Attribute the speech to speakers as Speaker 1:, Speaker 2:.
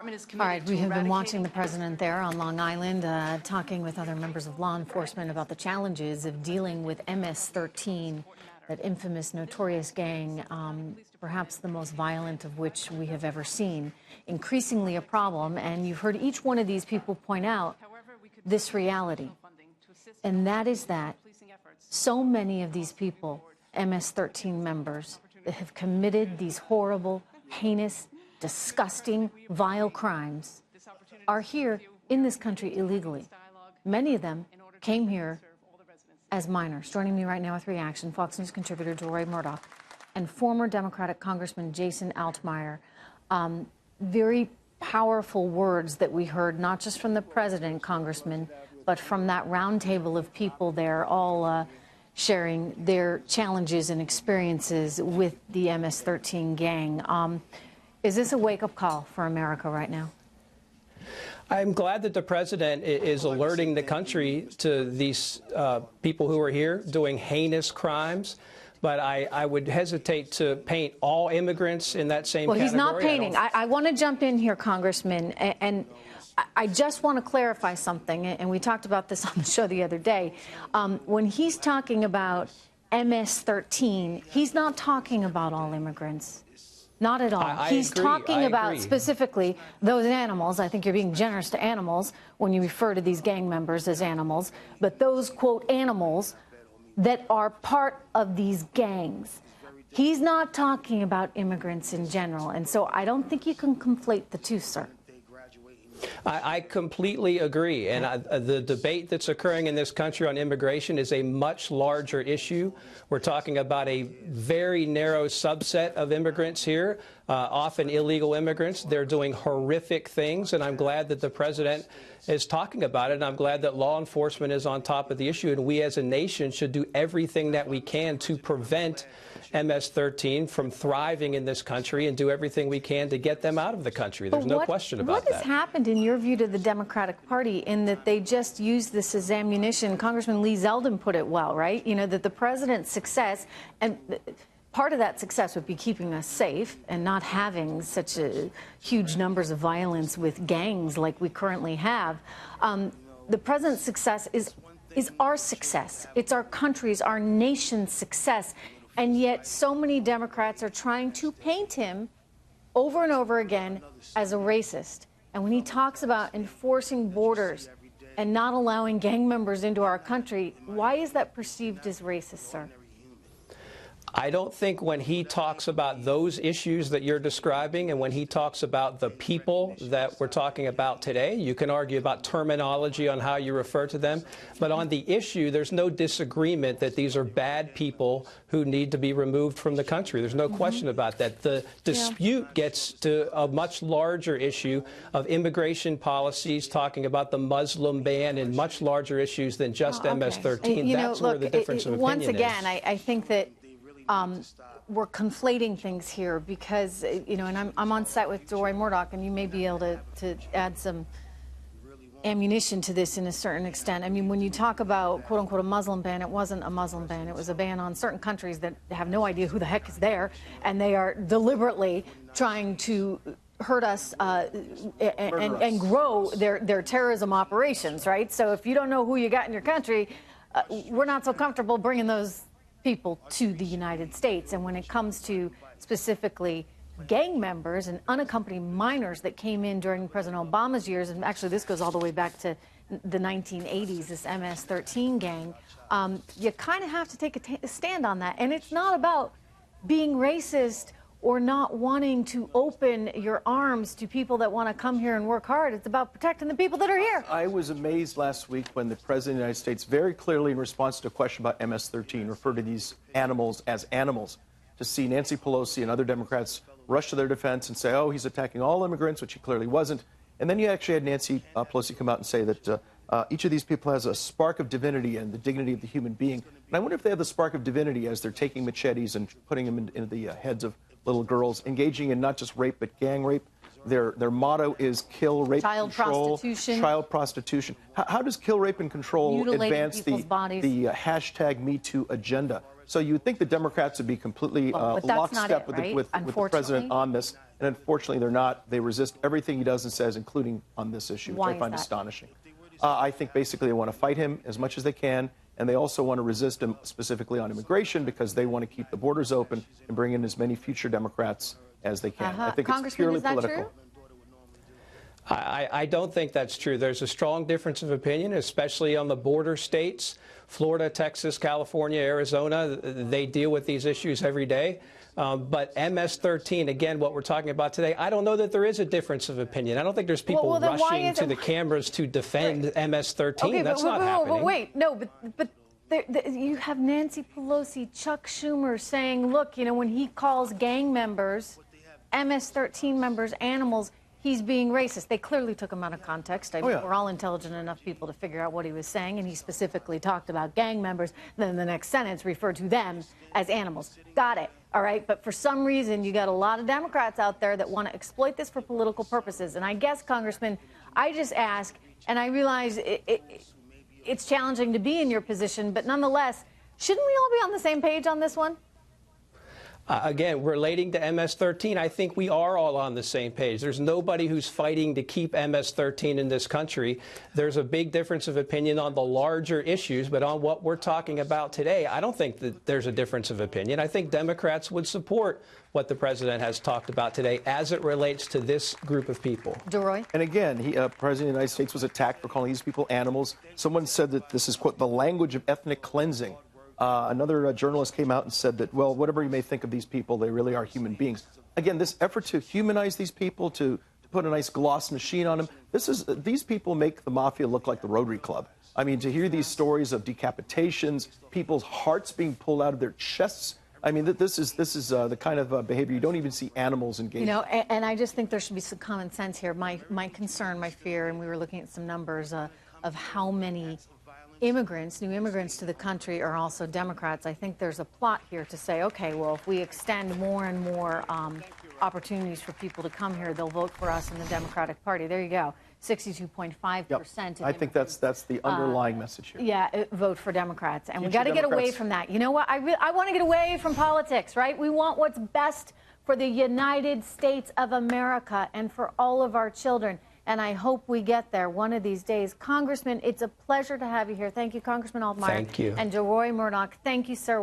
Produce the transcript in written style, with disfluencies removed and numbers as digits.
Speaker 1: All right, we have been watching the president there on Long Island, talking with other members of law enforcement about the challenges of dealing with MS-13, that infamous, notorious gang, perhaps the most violent of which we have ever seen. Increasingly a problem, and you've heard each one of these people point out this reality, and that is that so many of these people, MS-13 members, that have committed these horrible, heinous, disgusting, vile crimes, are here in this country illegally. Many of them came here as minors. Joining me right now with reaction, Fox News contributor Deroy Murdock and former Democratic Congressman Jason Altmire. Very powerful words that we heard, not just from the president, Congressman, but from that round table of people there, all sharing their challenges and experiences with the MS-13 gang. Is this a wake-up call for America right now?
Speaker 2: I'm glad that the president is alerting the country to these people who are here doing heinous crimes. But I would hesitate to paint all immigrants in that same category.
Speaker 1: Well, he's not painting. I want to jump in here, Congressman, and I just want to clarify something, and we talked about this on the show the other day. When he's talking about MS-13, he's not talking about all immigrants. Not at all. He's talking about specifically those animals. I think you're being generous to animals when you refer to these gang members as animals, but those, quote, animals that are part of these gangs. He's not talking about immigrants in general, and so I don't think you can conflate the two, sir.
Speaker 2: I completely agree, and the debate that's occurring in this country on immigration is a much larger issue. We're talking about a very narrow subset of immigrants here, often illegal immigrants. They're doing horrific things, and I'm glad that the president is talking about it, and I'm glad that law enforcement is on top of the issue, and we as a nation should do everything that we can to prevent MS-13 from thriving in this country and do everything we can to get them out of the country. There's no question about that.
Speaker 1: What has happened, in your view, to the Democratic Party in that they just use this as ammunition? Congressman Lee Zeldin put it well, right? You know, that the president's success, and part of that success would be keeping us safe and not having such huge numbers of violence with gangs like we currently have. The president's success is our success. It's our country's, our nation's success. And yet so many Democrats are trying to paint him over and over again as a racist. And when he talks about enforcing borders and not allowing gang members into our country, why is that perceived as racist, sir?
Speaker 2: I don't think when he talks about those issues that you're describing and when he talks about the people that we're talking about today, you can argue about terminology on how you refer to them. But on the issue, there's no disagreement that these are bad people who need to be removed from the country. There's no question about that. The dispute gets to a much larger issue of immigration policies, talking about the Muslim ban and much larger issues than just MS-13. That's where the difference of opinion is.
Speaker 1: Once again, I think that we're conflating things here because, you know, and I'm on set with Deroy Murdock, and you may be able to add some ammunition to this in a certain extent. I mean, when you talk about, quote unquote, a Muslim ban, it wasn't a Muslim ban. It was a ban on certain countries that have no idea who the heck is there, and they are deliberately trying to hurt us and grow their terrorism operations, right? So if you don't know who you got in your country, we're not so comfortable bringing those people to the United States. And when it comes to specifically gang members and unaccompanied minors that came in during President Obama's years, and actually this goes all the way back to the 1980s, this MS-13 gang, you kind of have to take a stand on that. And it's not about being racist or not wanting to open your arms to people that want to come here and work hard. It's about protecting the people that are here.
Speaker 3: I was amazed last week when the President of the United States very clearly, in response to a question about MS-13, referred to these animals as animals, to see Nancy Pelosi and other Democrats rush to their defense and say, oh, he's attacking all immigrants, which he clearly wasn't. And then you actually had Nancy Pelosi come out and say that each of these people has a spark of divinity and the dignity of the human being. And I wonder if they have the spark of divinity as they're taking machetes and putting them into the heads of little girls, engaging in not just rape, but gang rape. Their motto is kill, rape,
Speaker 1: child
Speaker 3: control.
Speaker 1: Prostitution.
Speaker 3: Child prostitution. How does kill, rape, and control advance the hashtag #MeToo agenda? So you would think the Democrats would be completely lockstep with the president on this. And unfortunately, they're not. They resist everything he does and says, including on this issue, which
Speaker 1: Why
Speaker 3: I find
Speaker 1: is that?
Speaker 3: astonishing. I think basically they want to fight him as much as they can, and they also want to resist him specifically on immigration because they want to keep the borders open and bring in as many future Democrats as they can. I think it's purely political.
Speaker 1: True?
Speaker 2: I don't think that's true. There's a strong difference of opinion, especially on the border states, Florida, Texas, California, Arizona. They deal with these issues every day. But MS-13, again, what we're talking about today, I don't know that there is a difference of opinion. I don't think there's people rushing to the cameras to defend MS-13.
Speaker 1: Okay,
Speaker 2: That's not happening.
Speaker 1: But wait, no, but you have Nancy Pelosi, Chuck Schumer saying, look, you know, when he calls gang members, MS-13 members, animals, he's being racist. They clearly took him out of context. I mean, we're all intelligent enough people to figure out what he was saying, and he specifically talked about gang members. Then the next sentence referred to them as animals. Got it. All right. But for some reason, you got a lot of Democrats out there that want to exploit this for political purposes. And I guess, Congressman, I just ask, and I realize it's challenging to be in your position, but nonetheless, shouldn't we all be on the same page on this one?
Speaker 2: Again, relating to MS-13, I think we are all on the same page. There's nobody who's fighting to keep MS-13 in this country. There's a big difference of opinion on the larger issues, but on what we're talking about today, I don't think that there's a difference of opinion. I think Democrats would support what the president has talked about today as it relates to this group of people.
Speaker 1: Deroy?
Speaker 3: And again, President of the United States was attacked for calling these people animals. Someone said that this is, quote, the language of ethnic cleansing. Another journalist came out and said that, well, whatever you may think of these people, they really are human beings. Again, this effort to humanize these people, to put a nice gloss machine on them, these people make the mafia look like the Rotary Club. I mean, to hear these stories of decapitations, people's hearts being pulled out of their chests, I mean, this is the kind of behavior you don't even see animals engage in.
Speaker 1: You know, and I just think there should be some common sense here. My concern, my fear, and we were looking at some numbers of how many immigrants, new immigrants to the country are also Democrats. I think there's a plot here to say, okay, well, if we extend more and more opportunities for people to come here, they'll vote for us in the Democratic Party. There you go. 62.5%.
Speaker 3: I think that's the underlying message here.
Speaker 1: Yeah, vote for Democrats. And we got to get away from that. You know what? I want to get away from politics, right? We want what's best for the United States of America and for all of our children. And I hope we get there one of these days. Congressman, it's a pleasure to have you here. Thank you, Congressman Altmire.
Speaker 2: Thank you.
Speaker 1: And Deroy Murdock, thank you, sir.